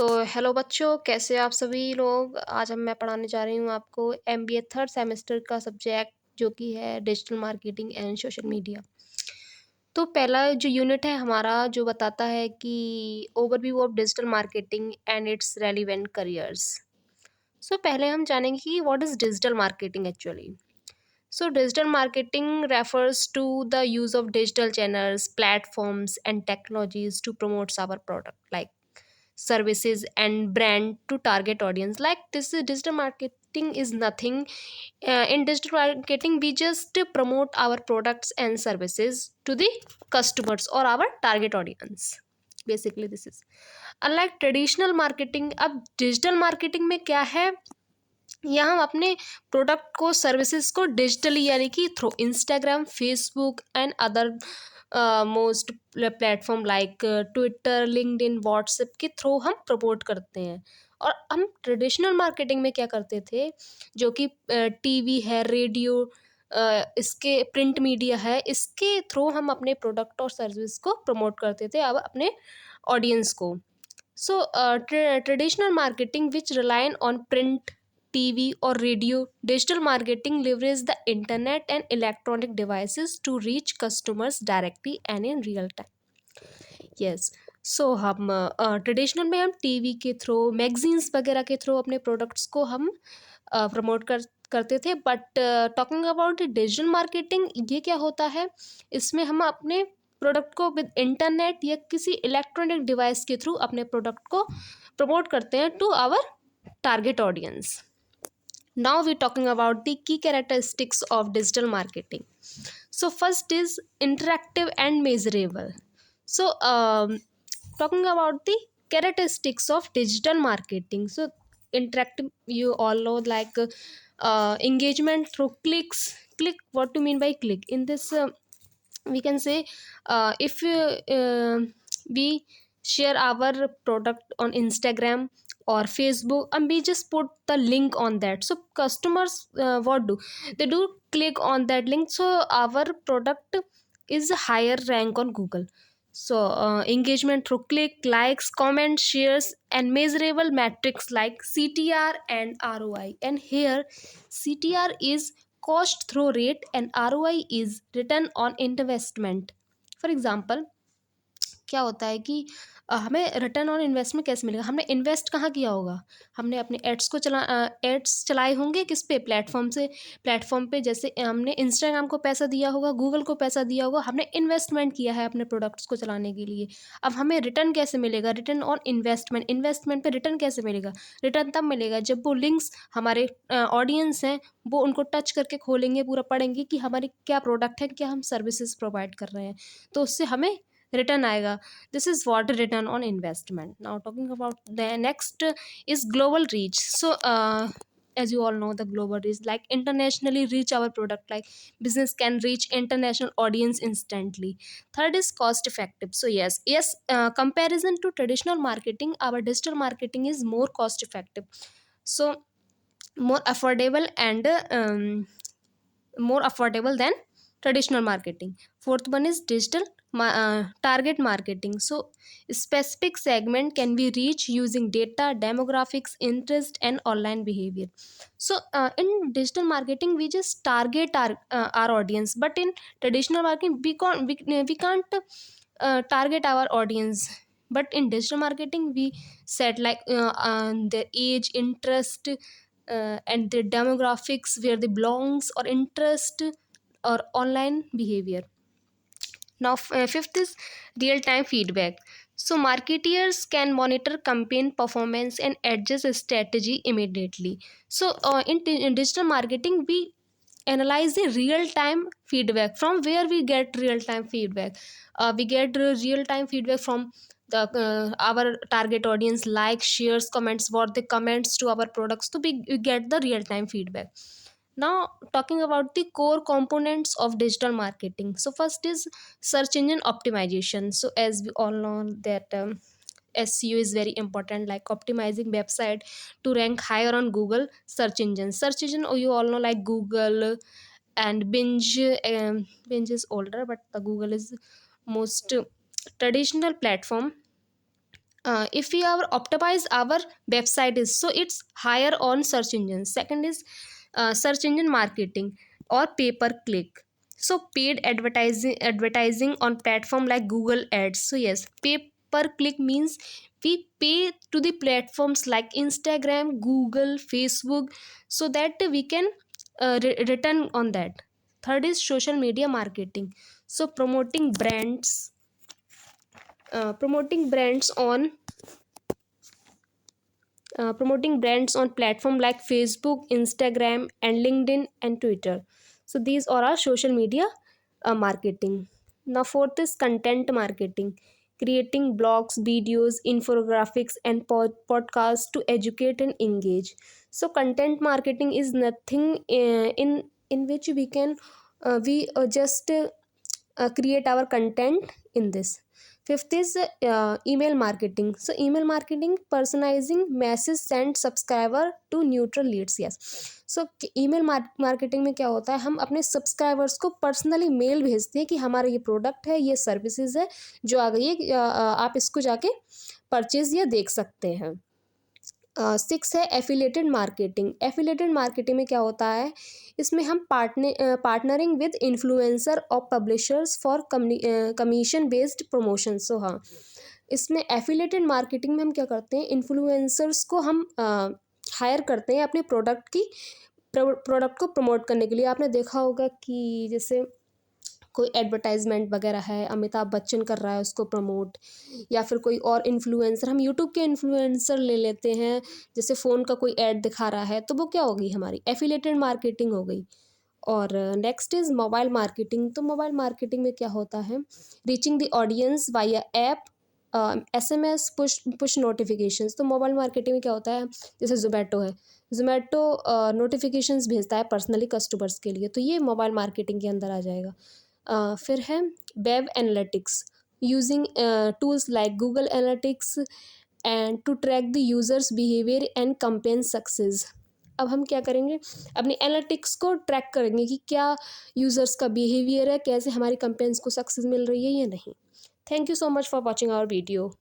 तो हेलो बच्चों, कैसे आप सभी लोग। आज मैं पढ़ाने जा रही हूँ आपको एमबीए थर्ड सेमेस्टर का सब्जेक्ट जो कि है digital marketing and social media. तो पहला जो यूनिट है हमारा जो बताता है कि overview of digital marketing and its relevant careers. So पहले हम जानेंगे कि what is digital marketing actually. So, digital marketing refers to the use of digital channels, platforms, and technologies to promote our product, like services and brand to target audience. Like this, digital marketing is nothing. In digital marketing, we just promote our products and services to the customers or our target audience. Basically, this is unlike traditional marketing. अब digital marketing में क्या है, यहाँ हम अपने product को services को digitally यानी कि through Instagram Facebook and other most platform like Twitter LinkedIn WhatsApp के थ्रू हम प्रमोट करते हैं। और हम ट्रेडिशनल मार्केटिंग में क्या करते थे, जो कि टीवी है, रेडियो, इसके प्रिंट मीडिया है, इसके थ्रू हम अपने प्रोडक्ट और सर्विस को प्रमोट करते थे अब अपने ऑडियंस को। So, traditional marketing, which rely on print, TV, or radio, digital marketing leverage the internet and electronic devices to reach customers directly and in real time. Yes. So हम traditional में हम TV के through, magazines वगैरह के through अपने products को हम promote करते थे। But talking about digital marketing, ये क्या होता है, इसमें हम अपने प्रोडक्ट को विद इंटरनेट या किसी इलेक्ट्रॉनिक डिवाइस के थ्रू अपने प्रोडक्ट को प्रमोट करते हैं to our target audience. Now we talking about the key characteristics of digital marketing. So first is interactive and measurable. So, talking about the characteristics of digital marketing. So, interactive, you all know, like engagement through clicks. Click, what do you mean by click? In this, we can say, if we share our product on Instagram or Facebook and we just put the link on that, so customers what do they do, click on that link, so our product is a higher rank on Google. So engagement through click, likes, comments, shares, and measurable metrics like CTR and ROI. And here CTR is cost through rate and ROI is return on investment. For example, क्या होता है कि हमें return on investment कैसे मिलेगा, हमने invest कहाँ किया होगा, हमने अपने एड्स चलाए होंगे किस पे, प्लेटफॉर्म पे, जैसे हमने इंस्टाग्राम को पैसा दिया होगा, गूगल को पैसा दिया होगा, हमने इन्वेस्टमेंट किया है अपने प्रोडक्ट्स को चलाने के लिए। अब हमें रिटर्न कैसे मिलेगा, रिटर्न ऑन इन्वेस्टमेंट पे रिटर्न कैसे मिलेगा, रिटर्न तब मिलेगा जब वो लिंक्स हमारे ऑडियंस हैं वो उनको टच करके खोलेंगे, पूरा पढ़ेंगे कि हमारे क्या प्रोडक्ट है, क्या हम सर्विसेज प्रोवाइड कर रहे हैं, तो उससे हमें रिटर्न आएगा. This is what return on investment. Now talking about the next is global reach. So as you all know, the global reach, like internationally reach our product, like business can reach international audience instantly. Third is cost effective. So yes, comparison to traditional marketing, our digital marketing is more cost effective, so more affordable and more affordable than traditional marketing. Fourth one is digital target marketing. So specific segment can be reached using data, demographics, interest, and online behavior. So in digital marketing we just target our audience, but in traditional marketing we can't target our audience. But in digital marketing we set like their age, interest, and their demographics, where they belongs or interest or online behavior. Now fifth is real time feedback. So marketers can monitor campaign performance and adjust strategy immediately. So in digital marketing we analyze the real time feedback. From where we get real time feedback, we get real time feedback from the our target audience, like, shares, comments, what they comments to our products, so we get the real time feedback. Now talking about the core components of digital marketing. So first is search engine optimization. So as we all know that SEO is very important, like optimizing website to rank higher on Google search engine. Search engine, oh, you all know, like Google and Binge. Binge is older, but the Google is most traditional platform. if we our optimize our website is, so it's higher on search engines. Second is search engine marketing or pay per click. So paid advertising on platform like Google ads. So yes, pay per click means we pay to the platforms like Instagram, Google, Facebook, so that we can return on that. Third is social media marketing. So promoting brands on platform like Facebook, Instagram, and LinkedIn and Twitter. So these are our social media marketing. Now fourth is content marketing, creating blogs, videos, infographics, and podcasts to educate and engage. So content marketing is nothing in which we just create our content in this. Fifth is email marketing. So email marketing, personalizing message sent subscriber to neutral leads. Yes, so email marketing में क्या होता है, हम अपने subscribers को personally mail भेजते हैं कि हमारा ये प्रोडक्ट है, ये सर्विसेज है जो आ गई है, आप इसको जाके परचेज या देख सकते हैं। सिक्स है एफिलेटेड मार्केटिंग। एफिलेटेड मार्केटिंग में क्या होता है, इसमें हम पार्टनरिंग विद इन्फ्लुएंसर और publishers for commission based promotion. So हाँ, इसमें एफिलेटेड मार्केटिंग में हम क्या करते हैं, इन्फ्लुएंसर्स को हम हायर करते हैं अपने प्रोडक्ट को प्रमोट करने के लिए। आपने देखा होगा कि जैसे कोई एडवर्टाइजमेंट वगैरह है, अमिताभ बच्चन कर रहा है उसको प्रमोट, या फिर कोई और इन्फ्लुएंसर, हम यूट्यूब के इन्फ्लुएंसर ले लेते हैं, जैसे फ़ोन का कोई ऐड दिखा रहा है, तो वो क्या होगी, हमारी एफिलेटेड मार्केटिंग हो गई। और नेक्स्ट इज़ मोबाइल मार्केटिंग। तो मोबाइल मार्केटिंग में क्या होता है, reaching the audience via app, SMS, push notifications. तो मोबाइल मार्केटिंग में क्या होता है, जैसे जोमेटो है, जोमेटो नोटिफिकेशंस भेजता है पर्सनली कस्टमर्स के लिए, तो ये मोबाइल मार्केटिंग के अंदर आ जाएगा। फिर है web analytics, using tools like Google analytics and to track the users behaviour and campaign success. अब हम क्या करेंगे, अपनी एनालिटिक्स को ट्रैक करेंगे कि क्या यूज़र्स का बिहेवियर है, कैसे हमारी कैंपेन्स को सक्सेस मिल रही है या नहीं। Thank you so much for watching our video.